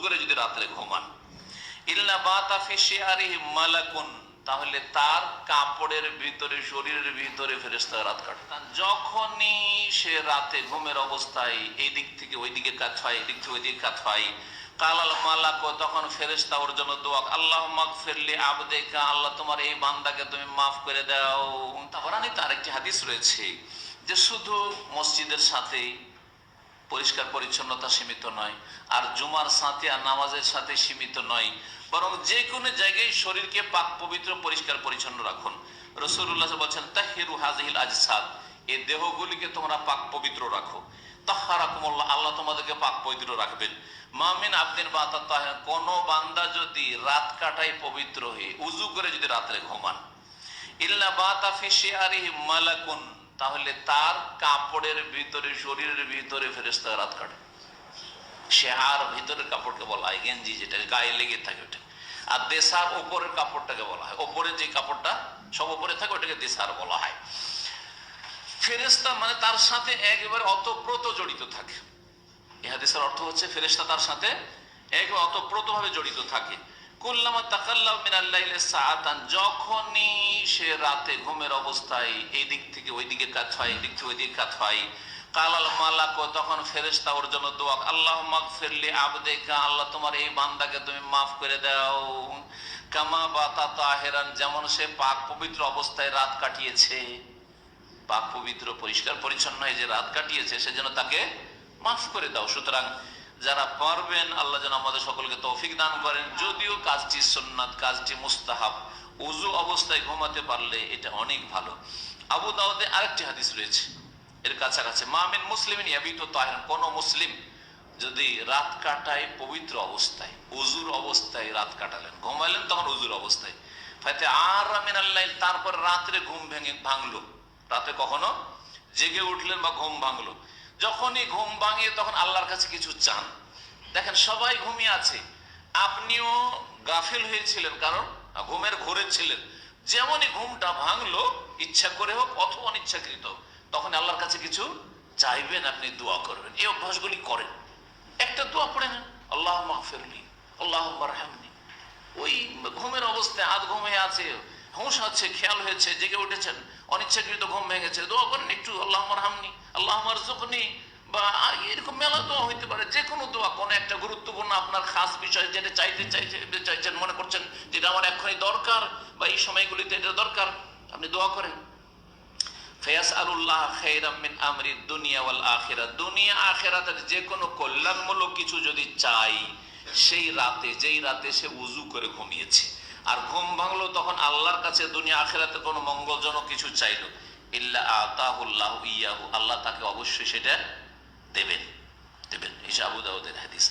করে যদি রাত্রে ঘুমান, ইল্লা বাতা ফি শিআরিহি মালাকুন, তাহলে তার কাপড়ের ভিতরে, শরীরের ভিতরে ফেরেশতারা রাত কাটে। যখনই সে রাতে ঘুমের অবস্থায় এই দিক থেকে ওই দিকে কাত হয়, এদিক থেকে ওই দিকে কাত হয়, কালাল মালাক, তখন ফেরেশতা ওর জন্য দোয়া, আল্লাহুম্মা গফিরলি আবদিকা, আল্লাহ তোমার এই বান্দাকে তুমি মাফ করে দাও। তাবরানীতে আরেকটি হাদিস রয়েছে যে শুধু মসজিদের সাথে পরিষ্কার পরিচ্ছন্নতা সীমিত নয়, আর জুমার সাথে আর নামাজের সাথে সীমিত নয়, বরং যে কোনো জায়গায় শরীরকে পাক পবিত্র পরিষ্কার পরিচ্ছন্ন রাখুন। রাসূলুল্লাহ বলছেন তাহিরু হাযিহিল আজসাদ, এই দেহগুলিকে তোমরা পাক পবিত্র রাখো। তাহহারাকুমুল্লাহ, আল্লাহ তোমাদেরকে পাক পবিত্র রাখবেন। মা মিন আবদিন বাতা তাহির, কোন বান্দা যদি রাত কাটায় পবিত্র হয়ে উযু করে যদি রাতে ঘুমান, ইল্লা বাতা ফি শিআরিহি মালাকুন, তাহলে তার কাপড়ের ভিতরে, শরীরের ভিতরে ফেরেশতারা রাত কাটে। শেহার ভিতরের কাপড়কে বলা হয় গেঞ্জি, যেটা গায়ে লেগে থাকে ওটা। আর দেশার ওপরের কাপড়টাকে বলা হয়, ওপরে যে কাপড়টা সব ওপরে থাকে ওটাকে দেশার বলা হয়। ফেরেশতা মানে তার সাথে একেবারে অতপ্রত জড়িত থাকে। এই হাদিসের অর্থ হচ্ছে ফেরেশতা তার সাথে একেবারে অতপ্রত ভাবে জড়িত থাকে। কুল্লামা তাকাল্লাম মিনাল লাইলি সাআতান, যখনই সে রাতে ঘুমের অবস্থায় এই দিক থেকে ওই দিকে কাত হয়, এই দিক থেকে ওই দিকে কাত হয়, কালাল মালাক, তখন ফেরেশতা ওর জন্য দোয়া, আল্লাহুম্মা গফিরলি আবদিকা, আল্লাহ তোমার এই বান্দাকে তুমি মাফ করে দাও। কামা বাতা তাহিরান, যেমন সে পাক পবিত্র অবস্থায় রাত কাটিয়েছে, পাক পবিত্র পরিষ্কার পরিচ্ছন্ন হয়ে যে রাত কাটিয়েছে, সেজন্য তাকে মাফ করে দাও। সুতরাং যারা পারবেন, আল্লাহ যেন আমাদের সকলকে তৌফিক দান করেন। যদিও কাজটি সুন্নাত, কাজটি মুস্তাহাব, উযু অবস্থায় ঘুমাতে পারলে এটা অনেক ভালো। আবু দাউদে আরেকটি হাদিস রয়েছে এর কাছাকাছি, মা মিন মুসলিমিন ইয়াবিতু তাহিরান, কোন মুসলিম যদি রাত কাটায় পবিত্র অবস্থায়, উযুর অবস্থায় রাত কাটালেন, ঘুমাইলেন তখন উযুর অবস্থায়, ফাতে আর মিনাল লাইল, তারপর রাত্রে ঘুম ভাঙলো, রাতে কখনো জেগে উঠলেন বা ঘুম ভাঙলো, যখনই ঘুম ভাঙিয়ে তখন আল্লাহর কাছে কিছু চান। দেখেন সবাই ঘুমিয়ে আছে, আপনিও গাফিল হয়েছিলেন, কারণ ঘুমের ঘোরে ছিলেন, যেমনই ঘুমটা ভাঙলো, ইচ্ছা করে হোক অথবা অনিচ্ছাকৃত, তখন আল্লাহর কাছে কিছু চাইবেন, আপনি দোয়া করবেন। এই অভ্যাসগুলি করেন। একটা দোয়া পড়ে নেন, আল্লাহুম্মা গফিরলি, আল্লাহুম্মা রহমনি। ওই ঘুমের অবস্থায় আধ ঘুম হয়ে আছে, হুঁশ আছে, খেয়াল হয়েছে, জেগে উঠেছেন, অনিচ্ছাকৃত ঘুম ভেঙেছে, দোয়া করেন একটু, আল্লাহুম্মা রহমনি, আল্লাহুম্মা রযুকনি, বা এরকম মেলা দোয়া হইতে পারে। যে কোনো দোয়া, কোনো একটা গুরুত্বপূর্ণ আপনার খাস বিষয় যেটা চাইছেন, মনে করছেন যেটা আমার এখনই দরকার বা এই সময়গুলিতে এটা দরকার, আপনি দোয়া করেন। ফায়াসআলুল্লাহ খায়রাম মিন আমরি দুনিয়া ওয়াল আখিরাহ, দুনিয়া আখিরাতের যে কোনো কল্যাণমূলক কিছু যদি চাই, সেই রাতে, যেই রাতে সে উযু করে ঘুমিয়েছে আর ঘুম ভাঙলো, তখন আল্লাহর কাছে দুনিয়া আখিরাতে কোনো মঙ্গলজনক কিছু চাইলো, ইল্লা আতাহুল্লাহু ইয়াহু, আল্লাহ তাকে অবশ্যই সেটা দেবেন। এই আবু দাউদের হাদিস।